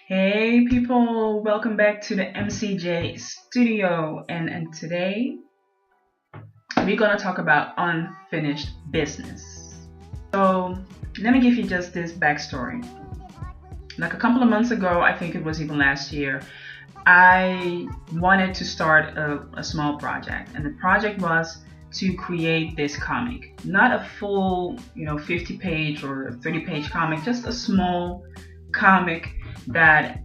Hey people, welcome back to the MCJ studio. And today we're gonna talk about unfinished business. So let me give you just this backstory. Like a couple of months ago, I think it was even last year, I wanted to start a small project, and the project was to create this comic. Not a full, 50 page or 30-page comic, just a small comic that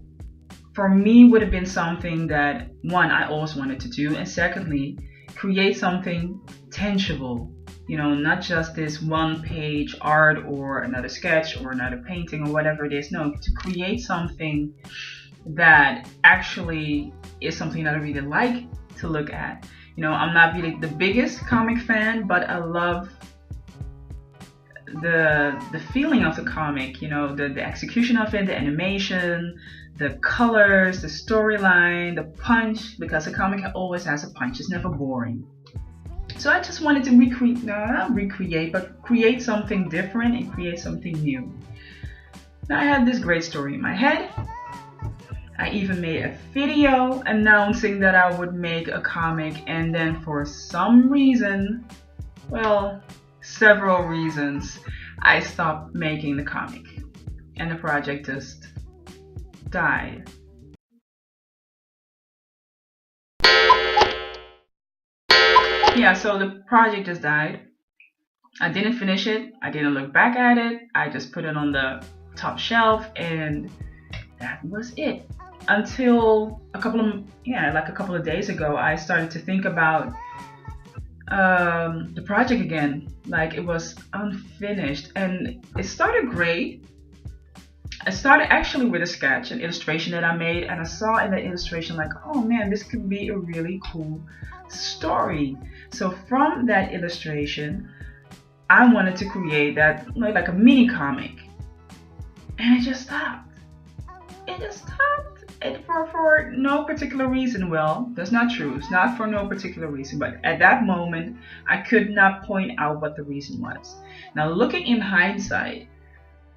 for me would have been something that one I always wanted to do, and secondly create something tangible, not just this one page art or another sketch or another painting or whatever it is. No, to create something that actually is something that I really like to look at. I'm not really the biggest comic fan, but I love the feeling of the comic, the execution of it, the animation, the colors, the storyline, the punch, because a comic always has a punch. It's never boring. So I just wanted to create something different and create something new. Now I had this great story in my head. I even made a video announcing that I would make a comic, and then for some reason, several reasons, I stopped making the comic and the project just died. Yeah, so the project just died. I didn't finish it. I didn't look back at it. I just put it on the top shelf, and that was it. Until a couple of days ago, I started to think about the project again. Like, it was unfinished, and it started great. I started actually with a sketch, an illustration that I made, and I saw in the illustration like, oh man, this could be a really cool story. So from that illustration, I wanted to create that like a mini comic, and it just stopped. It just stopped. And for no particular reason. Well, that's not true. It's not for no particular reason, but at that moment, I could not point out what the reason was. Now, looking in hindsight,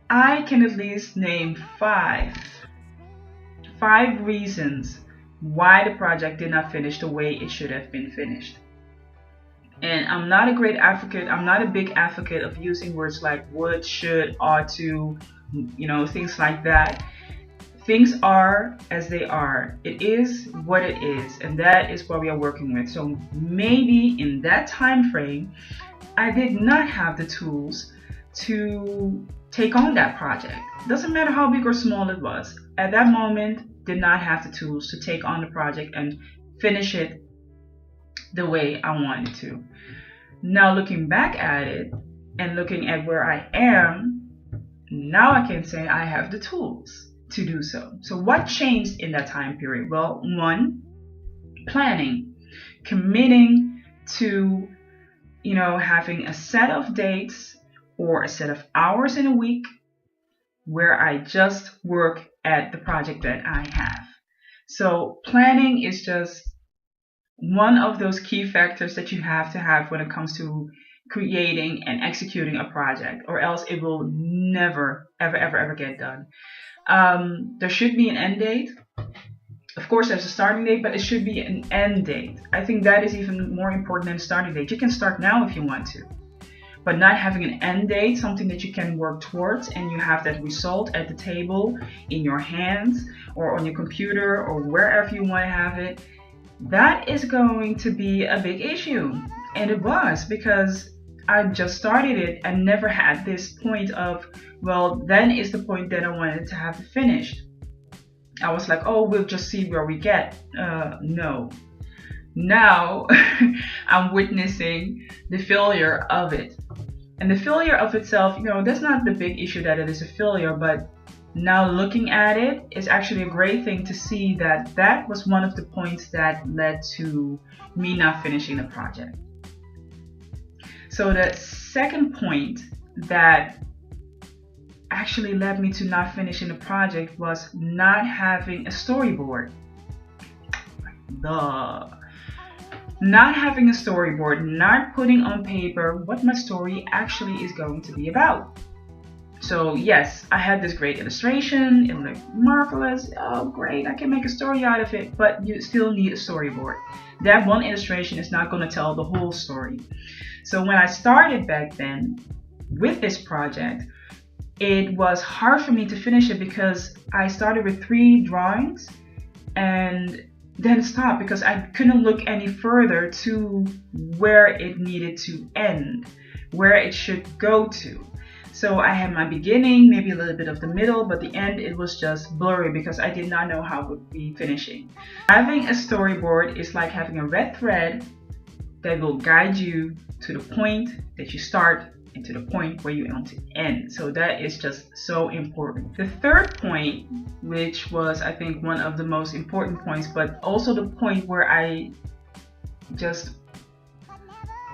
I can at least name five reasons why the project did not finish the way it should have been finished. And I'm not a great advocate. I'm not a big advocate of using words like would, should, ought to, things like that. Things are as they are. It is what it is, and that is what we are working with. So maybe in that time frame, I did not have the tools to take on that project. Doesn't matter how big or small it was. At that moment, did not have the tools to take on the project and finish it the way I wanted to. Now looking back at it and looking at where I am, now I can say I have the tools to do so. So what changed in that time period? Well, one, planning, committing to, having a set of dates or a set of hours in a week where I just work at the project that I have. So planning is just one of those key factors that you have to have when it comes to creating and executing a project, or else it will never, ever get done. There should be an end date. Of course, there's a starting date, but it should be an end date. I think that is even more important than a starting date. You can start now if you want to, but not having an end date, something that you can work towards, and you have that result at the table, in your hands, or on your computer, or wherever you want to have it, that is going to be a big issue. And it was, because I just started it and never had this point of, then is the point that I wanted to have it finished. I was like, we'll just see where we get. No. Now I'm witnessing the failure of it. And the failure of itself, that's not the big issue that it is a failure, but now looking at it is actually a great thing to see that that was one of the points that led to me not finishing the project. So the second point that actually led me to not finishing the project was not having a storyboard. Not having a storyboard, not putting on paper what my story actually is going to be about. So yes, I had this great illustration. It looked marvelous. Oh, great! I can make a story out of it. But you still need a storyboard. That one illustration is not going to tell the whole story. So when I started back then with this project, it was hard for me to finish it because I started with 3 drawings and then stopped because I couldn't look any further to where it needed to end, where it should go to. So I had my beginning, maybe a little bit of the middle, but the end, it was just blurry because I did not know how it would be finishing. Having a storyboard is like having a red thread that will guide you to the point that you start and to the point where you want to end. So that is just so important. The third point, which was I think one of the most important points, but also the point where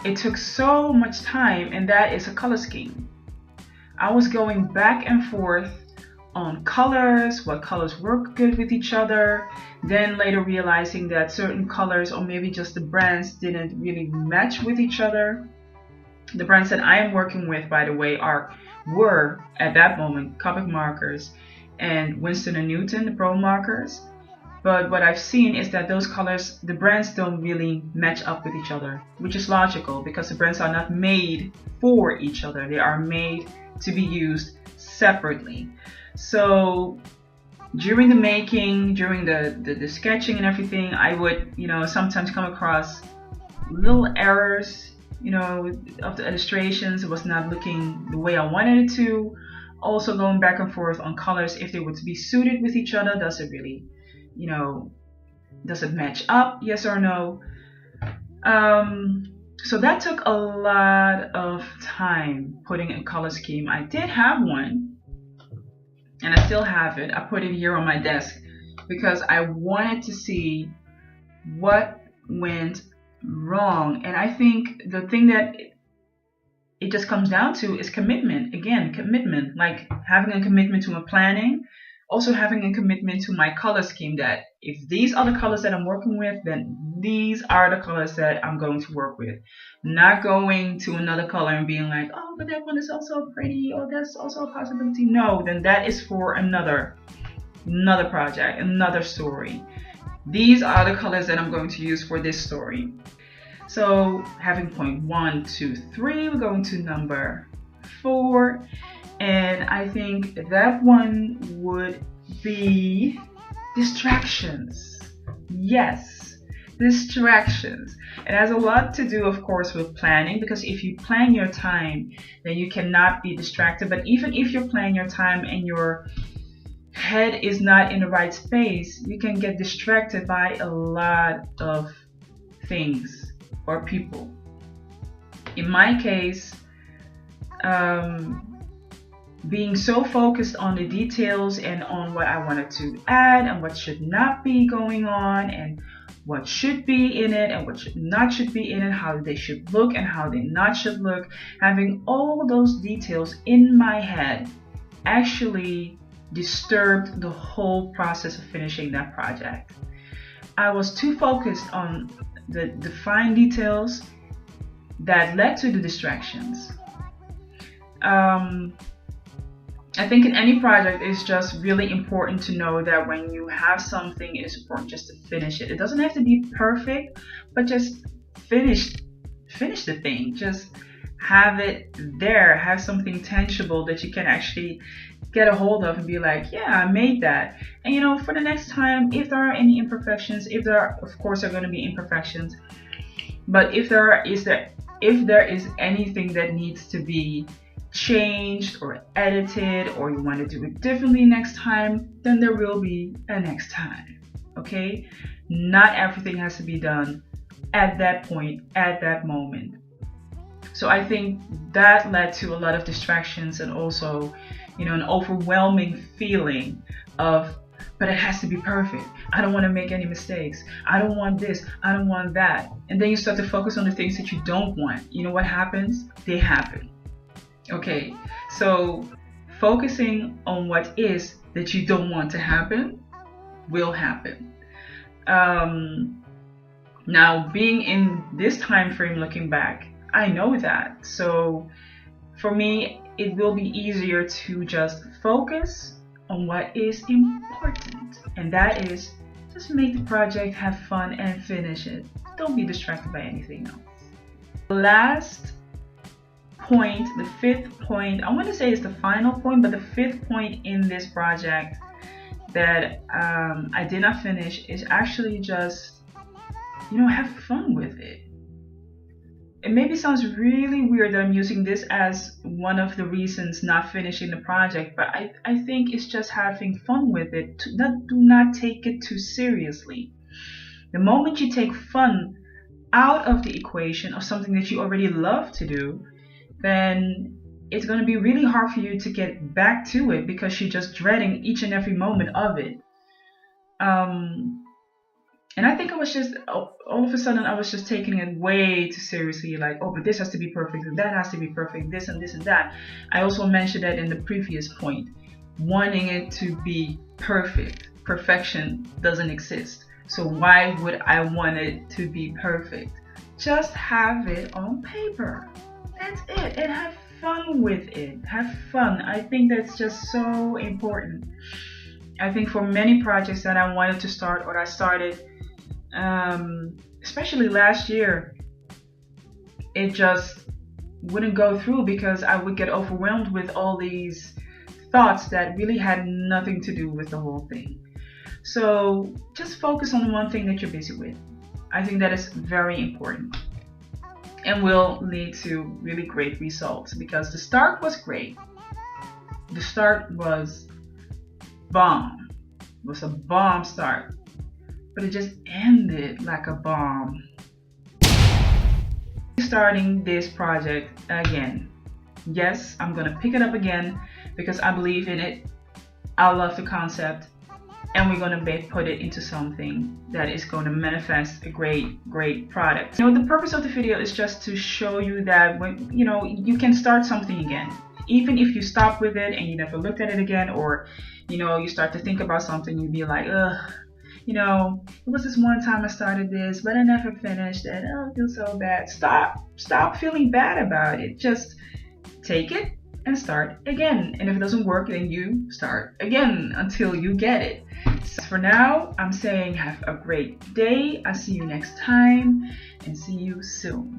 it took so much time, and that is a color scheme. I was going back and forth on colors, what colors work good with each other, then later realizing that certain colors or maybe just the brands didn't really match with each other. The brands that I am working with, by the way, were at that moment Copic markers and Winston & Newton, the Pro markers. But what I've seen is that those colors, the brands don't really match up with each other, which is logical because the brands are not made for each other. They are made to be used separately. So during the making, during the sketching and everything, I would, sometimes come across little errors, of the illustrations. It was not looking the way I wanted it to. Also going back and forth on colors, if they were to be suited with each other, does it really, does it match up? Yes or no? So that took a lot of time putting a color scheme. I did have one, and I still have it. I put it here on my desk because I wanted to see what went wrong. And I think the thing that it just comes down to is commitment. Again, commitment, like having a commitment to my planning, also having a commitment to my color scheme, that if these are the colors that I'm working with, then these are the colors that I'm going to work with. Not going to another color and being like, oh, but that one is also pretty, or that's also a possibility. No, then that is for another project, another story. These are the colors that I'm going to use for this story. So having point 1, 2, 3, we're going to number 4. And I think that one would be distractions. Yes, distractions. It has a lot to do, of course, with planning, because if you plan your time, then you cannot be distracted. But even if you're planning your time and your head is not in the right space, you can get distracted by a lot of things or people. In my case, being so focused on the details and on what I wanted to add and what should not be going on and what should be in it and what should be in it, how they should look and how they not should look, having all those details in my head actually disturbed the whole process of finishing that project. I was too focused on the fine details that led to the distractions. I think in any project, it's just really important to know that when you have something, it is important just to finish it. It doesn't have to be perfect, but just finish the thing. Just have it there, have something tangible that you can actually get a hold of and be like, yeah, I made that. And for the next time, if there are any imperfections, of course there are going to be imperfections, but if there is anything that needs to be changed or edited, or you want to do it differently next time, then there will be a next time. Okay? Not everything has to be done at that point, at that moment. So I think that led to a lot of distractions and also, an overwhelming feeling of, but it has to be perfect. I don't want to make any mistakes. I don't want this. I don't want that. And then you start to focus on the things that you don't want. You know what happens? They happen. Okay, so focusing on what is that you don't want to happen will happen. Now, being in this time frame, looking back, I know that. So for me, it will be easier to just focus on what is important, and that is just make the project, have fun, and finish it. Don't be distracted by anything else. The last point, the fifth point, I want to say is the final point, but the fifth point in this project that I did not finish is actually just, have fun with it. It maybe sounds really weird that I'm using this as one of the reasons not finishing the project, but I think it's just having fun with it. Do not take it too seriously. The moment you take fun out of the equation of something that you already love to do, then it's going to be really hard for you to get back to it because you're just dreading each and every moment of it. And I think I was just, all of a sudden, I was just taking it way too seriously. Like, oh, but this has to be perfect, and that has to be perfect, this and this and that. I also mentioned that in the previous point, wanting it to be perfect. Perfection doesn't exist. So why would I want it to be perfect? Just have it on paper. That's it. And have fun with it. Have fun. I think that's just so important. I think for many projects that I wanted to start or I started, especially last year, it just wouldn't go through because I would get overwhelmed with all these thoughts that really had nothing to do with the whole thing. So just focus on the one thing that you're busy with. I think that is very important and will lead to really great results, because the start was great. The start was bomb. It was a bomb start. But it just ended like a bomb. Starting this project again. Yes, I'm gonna pick it up again because I believe in it. I love the concept, and we're gonna put it into something that is going to manifest a great product. The purpose of the video is just to show you that when you can start something again, even if you stop with it and you never looked at it again, or you start to think about something, you'd be like, ugh. It was this one time I started this, but I never finished it. Oh, I feel so bad. Stop feeling bad about it. Just take it and start again. And if it doesn't work, then you start again until you get it. So for now, I'm saying have a great day. I'll see you next time and see you soon.